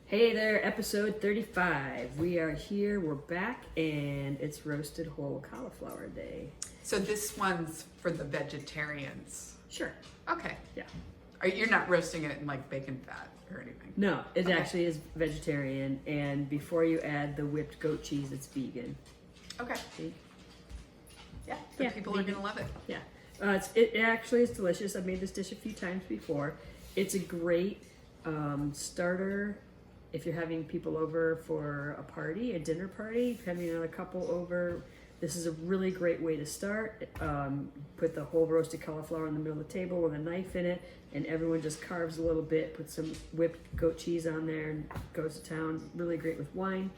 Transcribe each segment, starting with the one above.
Hey there, episode 35. We are here, we're back, and it's roasted whole cauliflower day. So this one's for the vegetarians. Sure. Okay. Yeah. You're not roasting it in like bacon fat or anything? No, it actually is vegetarian, and before you add the whipped goat cheese, it's vegan. Okay. See? Yeah, people vegan. are going to love it. Yeah. It actually is delicious. I've made this dish a few times before. It's a great starter if you're having people over for a party, a dinner party, having another couple over. This is a really great way to start. Put the whole roasted cauliflower in the middle of the table with a knife in it, and everyone just carves a little bit, put some whipped goat cheese on there, and goes to town. Really great with wine.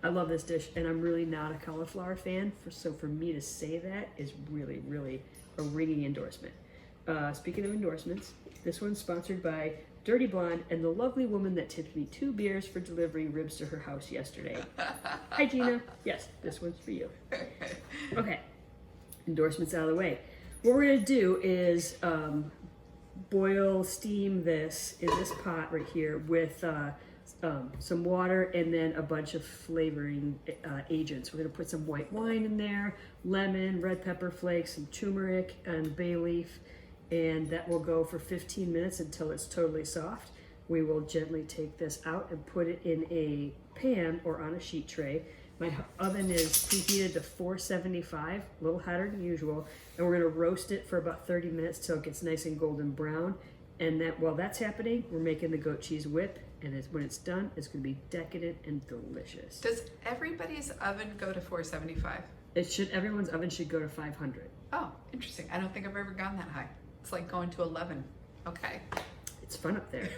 I love this dish, and I'm really not a cauliflower fan, so for me to say that is really, really a ringing endorsement. Speaking of endorsements, this one's sponsored by Dirty Blonde and the lovely woman that tipped me 2 beers for delivering ribs to her house yesterday. Hi, Gina. Yes, this one's for you. Okay, endorsements out of the way. What we're gonna do is steam this in this pot right here with some water and then a bunch of flavoring agents. We're gonna put some white wine in there, lemon, red pepper flakes, some turmeric, and bay leaf. And that will go for 15 minutes until it's totally soft. We will gently take this out and put it in a pan or on a sheet tray. My oven is preheated to 475, a little hotter than usual, and we're gonna roast it for about 30 minutes till it gets nice and golden brown. And while that's happening, we're making the goat cheese whip, and when it's done, it's gonna be decadent and delicious. Does everybody's oven go to 475? Everyone's oven should go to 500. Oh, interesting. I don't think I've ever gone that high. It's like going to 11. Okay. It's fun up there.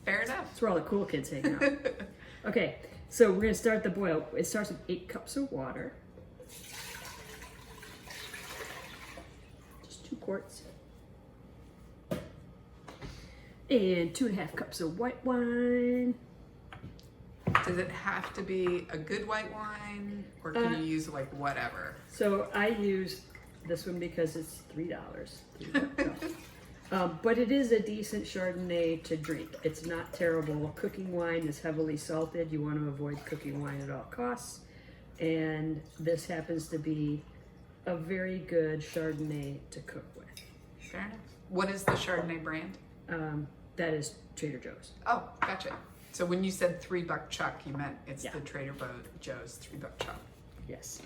Fair enough. That's where all the cool kids hang out. Okay, so we're gonna start the boil. It starts with 8 cups of water. Just 2 quarts. And 2.5 cups of white wine. Does it have to be a good white wine, or can you use like whatever? So I use this one because it's $3. But it is a decent Chardonnay to drink. It's not terrible. Cooking wine is heavily salted. You want to avoid cooking wine at all costs. And this happens to be a very good Chardonnay to cook with. Fair enough. What is the Chardonnay brand? That is Trader Joe's. Oh, gotcha. So when you said $3 chuck, you meant it's Yeah. the Trader Joe's $3 chuck. Yes.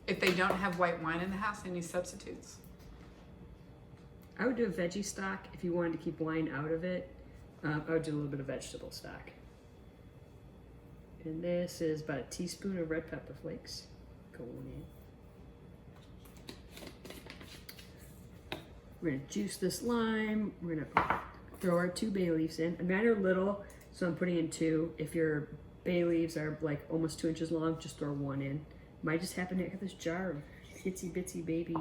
If they don't have white wine in the house, any substitutes? I would do a veggie stock if you wanted to keep wine out of it. I would do a little bit of vegetable stock. And this is about a teaspoon of red pepper flakes going in. We're gonna juice this lime. We're gonna throw our 2 bay leaves in. Mine are little, so I'm putting in 2. If your bay leaves are like almost 2 inches long, just throw 1 in. Might just happen to have this jar of itsy bitsy baby.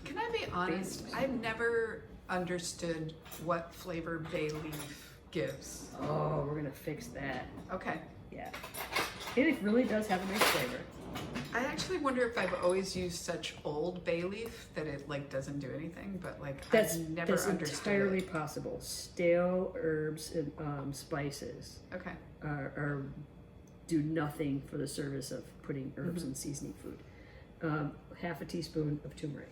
Can I be honest? I've never understood what flavor bay leaf gives. Oh, we're gonna fix that. Okay. Yeah. And it really does have a nice flavor. I actually wonder if I've always used such old bay leaf that it like doesn't do anything, but like I've never That's understood entirely it. possible. Stale herbs and spices Okay. do nothing for the service of putting herbs and seasoning food. Half a teaspoon of turmeric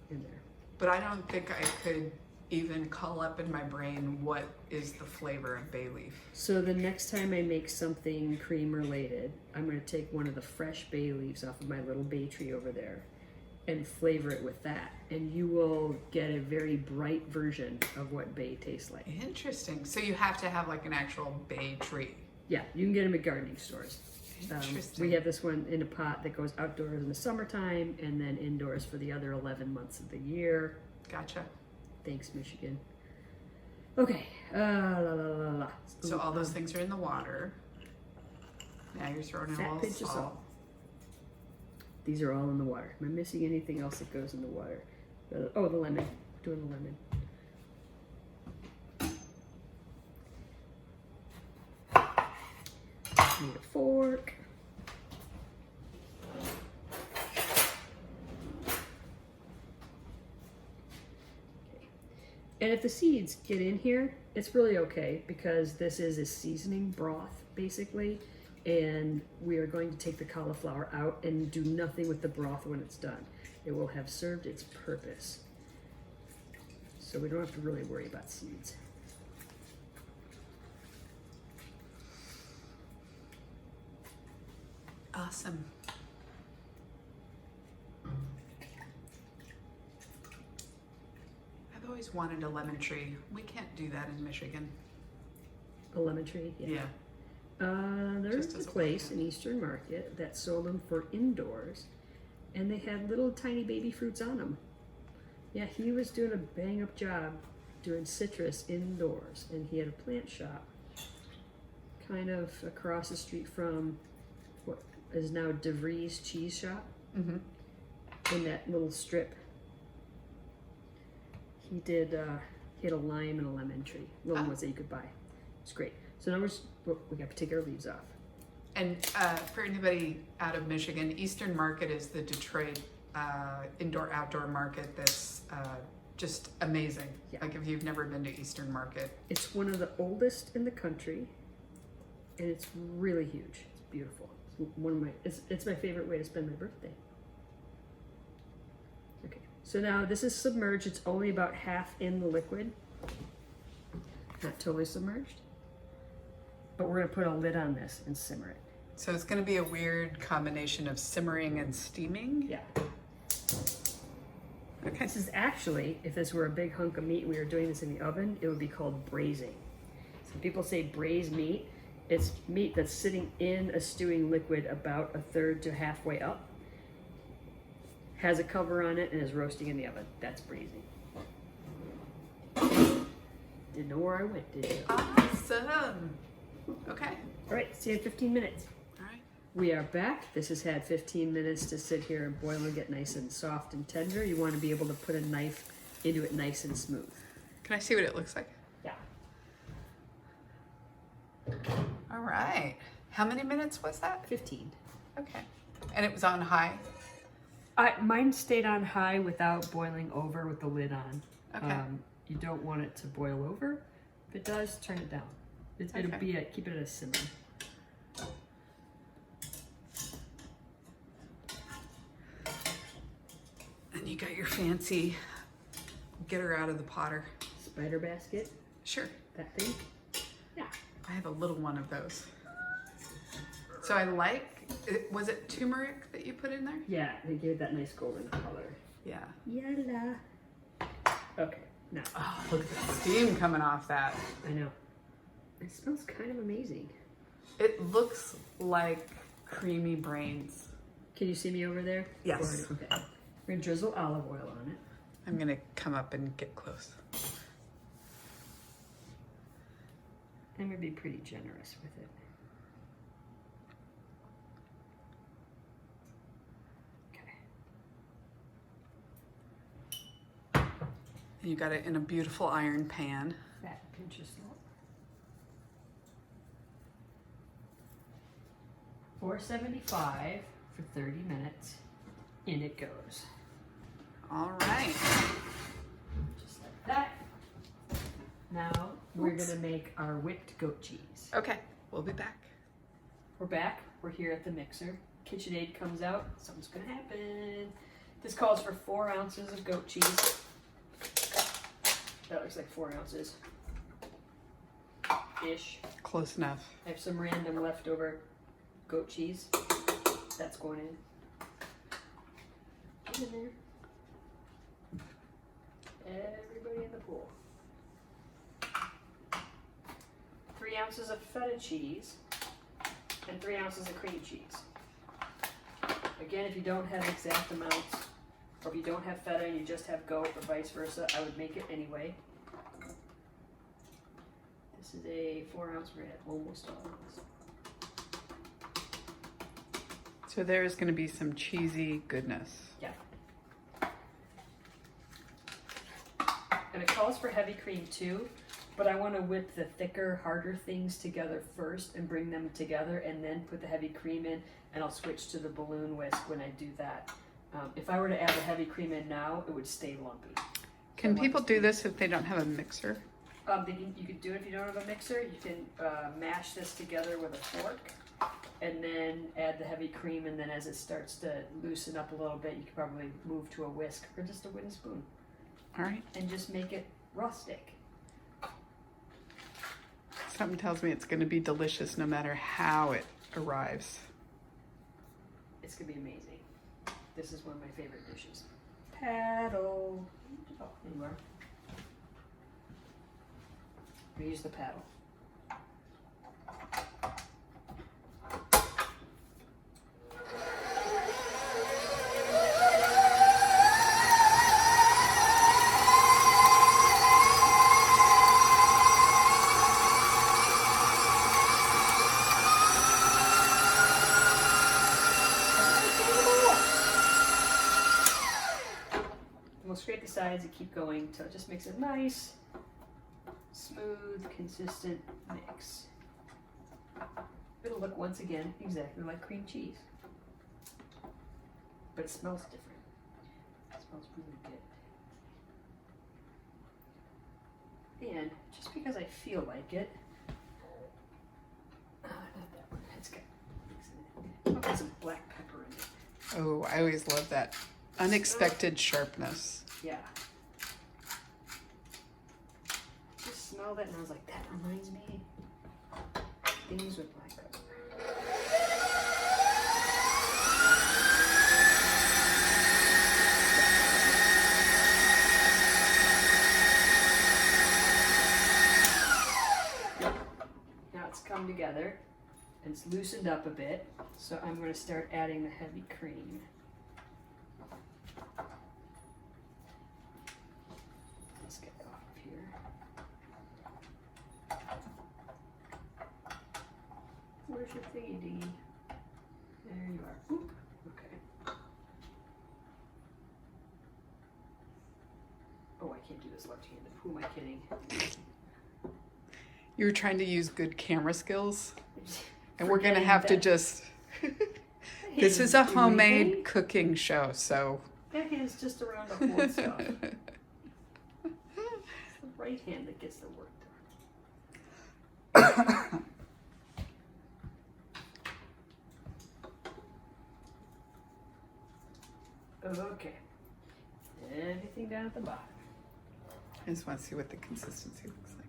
in there. But I don't think I could even call up in my brain what is the flavor of bay leaf. So the next time I make something cream related, I'm going to take one of the fresh bay leaves off of my little bay tree over there and flavor it with that. And you will get a very bright version of what bay tastes like. Interesting. So you have to have like an actual bay tree. Yeah, you can get them at gardening stores. Interesting. We have this one in a pot that goes outdoors in the summertime and then indoors for the other 11 months of the year. Gotcha. Thanks, Michigan. Okay. La. So all those things are in the water. Now you're throwing in a Fat little pinch of salt. salt. These are all in the water. Am I missing anything else that goes in the water? The lemon. Doing the lemon. Need a fork. And if the seeds get in here, it's really okay because this is a seasoning broth basically. And we are going to take the cauliflower out and do nothing with the broth when it's done. It will have served its purpose. So we don't have to really worry about seeds. Awesome. I've always wanted a lemon tree. We can't do that in Michigan. A lemon tree? Yeah. There's Just a as a place plant. in Eastern Market that sold them for indoors, and they had little tiny baby fruits on them. Yeah, he was doing a bang up job doing citrus indoors, and he had a plant shop kind of across the street from what is now DeVries Cheese Shop Mm-hmm. in that little strip. He did, he had a lime and a lemon tree, little ones that you could buy. It's great. So now we got to take our leaves off. And for anybody out of Michigan, Eastern Market is the Detroit indoor-outdoor market that's just amazing. Yeah. Like if you've never been to Eastern Market. It's one of the oldest in the country, and it's really huge. It's beautiful. It's one of my it's my favorite way to spend my birthday. Okay, so now this is submerged. It's only about half in the liquid, not totally submerged. But we're gonna put a lid on this and simmer it. So it's going to be a weird combination of simmering and steaming. Yeah. Okay. This is actually, if this were a big hunk of meat and we were doing this in the oven, it would be called braising. So people say braised meat. It's meat that's sitting in a stewing liquid about a third to halfway up, has a cover on it, and is roasting in the oven. That's braising. Didn't know where I went, did you? Awesome. Okay. All right, see you in 15 minutes. All right. We are back. This has had 15 minutes to sit here and boil and get nice and soft and tender. You want to be able to put a knife into it nice and smooth. Can I see what it looks like? Yeah. All right. How many minutes was that? 15. Okay. And it was on high? Mine stayed on high without boiling over with the lid on. Okay. You don't want it to boil over. If it does, turn it down. It'll Okay. be keep it at a simmer. And you got your fancy get her out of the potter. Spider basket, Sure. that thing. Yeah. I have a little one of those. So I like, was it turmeric that you put in there? Yeah, they gave that nice golden color. Yeah. Yalla. Okay, now Oh, look at the steam coming off that. I know. It smells kind of amazing. It looks like creamy brains. Can you see me over there? Yes. Okay. We're gonna drizzle olive oil on it. I'm gonna come up and get close. I'm gonna be pretty generous with it. Okay. And you got it in a beautiful iron pan. Fat pinch of salt. 475 for 30 minutes. In it goes. All right. Just like that. Now we're Oops. gonna make our whipped goat cheese. Okay, we'll be back. We're back. We're here at the mixer. KitchenAid comes out. Something's gonna happen. This calls for 4 ounces of goat cheese. That looks like 4 ounces. Ish. Close enough. I have some random leftover goat cheese. That's going in. Get in there. Everybody in the pool. 3 ounces of feta cheese and 3 ounces of cream cheese. Again, if you don't have exact amounts, or if you don't have feta and you just have goat or vice versa, I would make it anyway. This is a 4 ounce bread, almost all ounce. So there's gonna be some cheesy goodness. Yeah. And it calls for heavy cream too, but I want to whip the thicker, harder things together first and bring them together and then put the heavy cream in, and I'll switch to the balloon whisk when I do that. If I were to add the heavy cream in now, it would stay lumpy. Can people do this if they don't have a mixer? You could do it if you don't have a mixer. You can mash this together with a fork and then add the heavy cream, and then as it starts to loosen up a little bit, you could probably move to a whisk or just a wooden spoon. All right. And just make it rustic. Something tells me it's going to be delicious no matter how it arrives. It's going to be amazing. This is one of my favorite dishes. Paddle. Oh, there you are. We use the paddle. We'll scrape the sides and keep going until it just makes a nice, smooth, consistent mix. It'll look, once again, exactly like cream cheese. But it smells different. It smells really good. And just because I feel like it, not that one, it's got, I'll put some black pepper in it. Oh, I always love that unexpected sharpness. Yeah. Just smelled it and I was like, that reminds me things with black pepper. Now it's come together and it's loosened up a bit, so I'm going to start adding the heavy cream. Let's get it off of here. Where's your thingy dingy? There you are. Oop. Okay. Oh, I can't do this left-handed. Who am I kidding? You were trying to use good camera skills, and we're going to have to just... This is a homemade cooking show, so... That hand's just around the whole stuff. It's the right hand that gets the work done. Okay. Everything down at the bottom. I just want to see what the consistency looks like.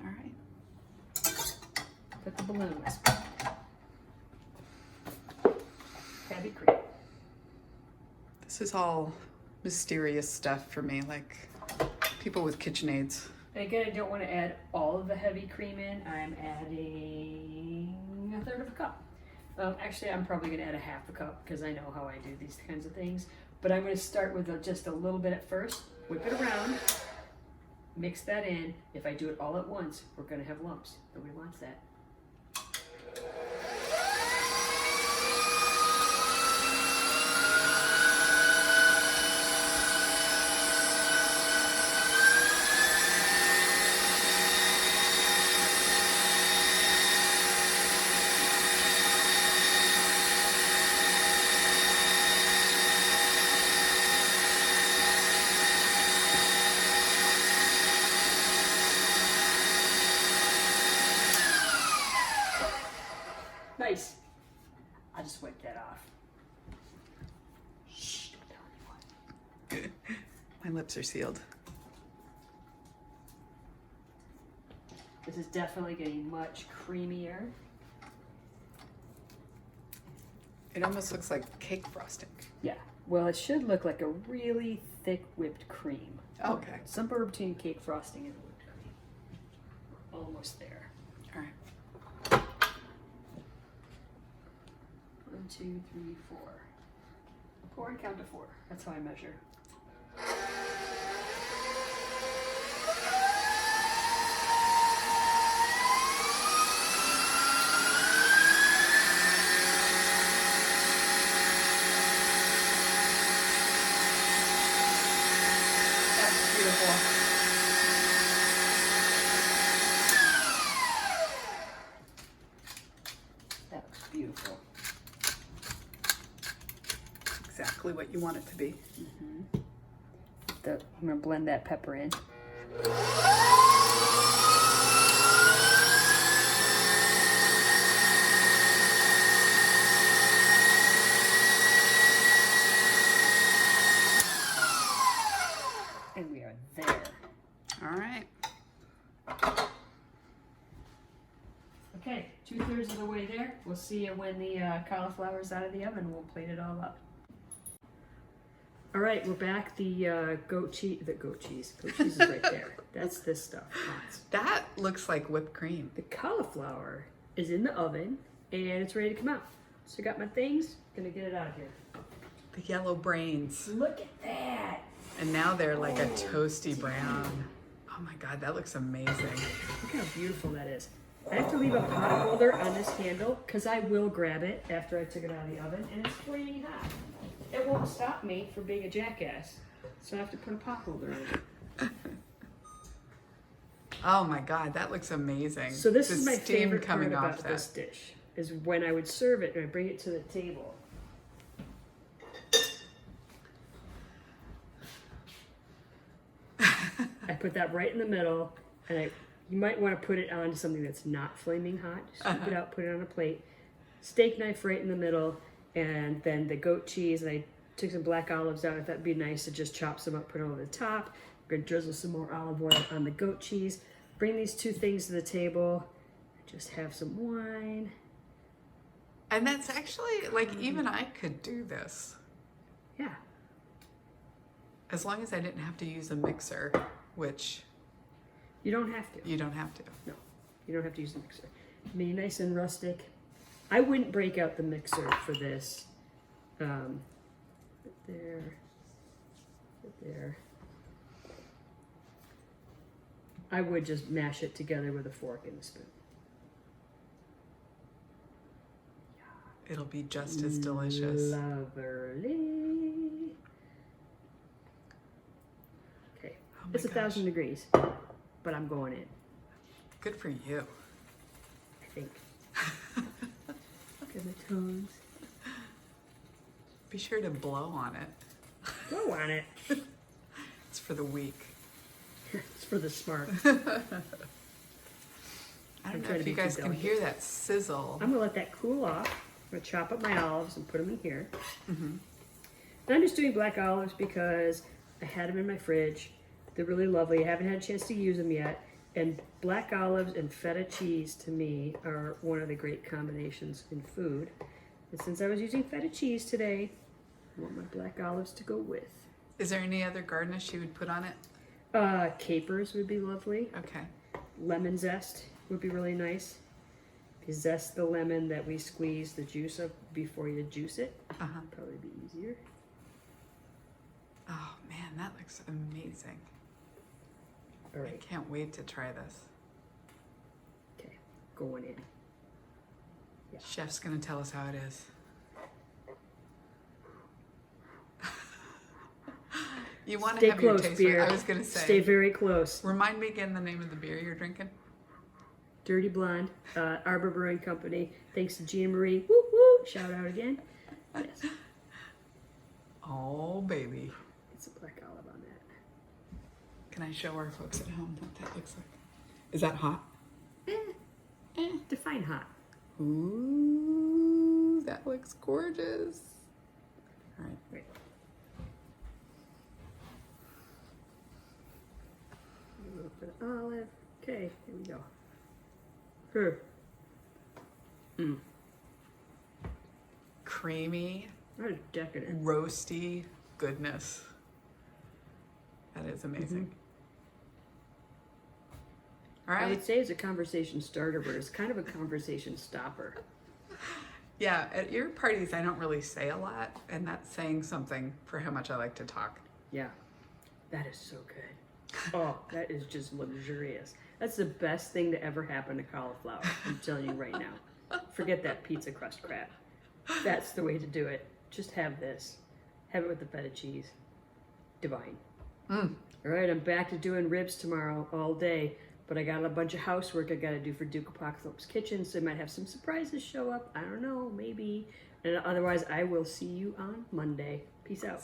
All right. Put the balloon whisk. Heavy cream. This is all mysterious stuff for me, like people with KitchenAids. And again, I don't want to add all of the heavy cream in. I'm adding 1/3 of a cup. Actually, I'm probably going to add 1/2 cup because I know how I do these kinds of things. But I'm going to start with just a little bit at first, whip it around, mix that in. If I do it all at once, we're going to have lumps. Nobody wants that. Nice. I'll just wipe that off. Shh, don't tell anyone. My lips are sealed. This is definitely getting much creamier. It almost looks like cake frosting. Yeah. Well, it should look like a really thick whipped cream. Okay. Somewhere between cake frosting and whipped cream. Almost there. All right. 1, 2, 3, 4. Pour and count to 4. That's how I measure. That's beautiful. That looks beautiful. Exactly what you want it to be. I'm gonna blend that pepper in. And we are there. All right. Okay, 2/3 of the way there. We'll see you when the cauliflower's out of the oven. We'll plate it all up. All right, we're back. The goat cheese. Goat cheese is right there. That's this stuff. That looks like whipped cream. The cauliflower is in the oven and it's ready to come out. So I got my things. Gonna get it out of here. The yellow brains. Look at that. And now they're like a toasty brown. Oh my God, that looks amazing. Look how beautiful that is. I have to leave a pot holder on this handle because I will grab it after I took it out of the oven and it's flaming hot. It won't stop me from being a jackass. So I have to put a pot holder on it. Oh my God, that looks amazing. So this The is my steam favorite part coming about off this that. dish, is when I would serve it and I bring it to the table. I put that right in the middle, and you might want to put it on something that's not flaming hot. Just scoop it out, put it on a plate. Steak knife right in the middle, and then the goat cheese. And I took some black olives out. I thought it'd be nice to just chop some up, put it over the top. We're gonna drizzle some more olive oil on the goat cheese. Bring these two things to the table. Just have some wine. And that's actually, like, even I could do this. Yeah. As long as I didn't have to use a mixer, which You don't have to. you don't have to. No, you don't have to use the mixer. Be nice and rustic. I wouldn't break out the mixer for this. Put there. Put there. I would just mash it together with a fork and a spoon. It'll be just as delicious. Lovely. Okay, Oh my it's gosh. 1,000 degrees, but I'm going in. Good for you. I think. Look at my tongues. Be sure to blow on it. Blow on it. It's for the weak. It's for the smart. I I'm don't know trying if to you be too guys can delicate. hear that sizzle. I'm gonna let that cool off. I'm gonna chop up my olives and put them in here. Mm-hmm. And I'm just doing black olives because I had them in my fridge. They're really lovely. I haven't had a chance to use them yet. And black olives and feta cheese to me are one of the great combinations in food. And since I was using feta cheese today, I want my black olives to go with. Is there any other garnish you would put on it? Capers would be lovely. Okay. Lemon zest would be really nice. You zest the lemon that we squeeze the juice of before you juice it. Uh-huh. Probably be easier. Oh man, that looks amazing. All I right. can't wait to try this. Okay. Going in. Chef's gonna tell us how it is. You want to Stay have your close, taste. beer. I was gonna say. Stay very close. Remind me again the name of the beer you're drinking. Dirty Blonde, Arbor Brewing Company. Thanks to Jean Marie. Woo woo! Shout out again. Yes. Oh baby. It's a black olive on that. Can I show our folks at home what that looks like? Is that hot? Define hot. Ooh, that looks gorgeous. All right. Right. A little bit of olive. Okay, here we go. Creamy, That is decadent. roasty goodness. That is amazing. All I right. would say it's a conversation starter, but it's kind of a conversation stopper. Yeah, at your parties, I don't really say a lot, and that's saying something for how much I like to talk. Yeah, that is so good. Oh, that is just luxurious. That's the best thing to ever happen to cauliflower. I'm telling you right now. Forget that pizza crust crap. That's the way to do it. Just have this. Have it with the feta cheese. Divine. All right, I'm back to doing ribs tomorrow all day, but I got a bunch of housework I got to do for Duke Apocalypse Kitchen, so I might have some surprises show up. I don't know, maybe. And otherwise, I will see you on Monday. Peace out.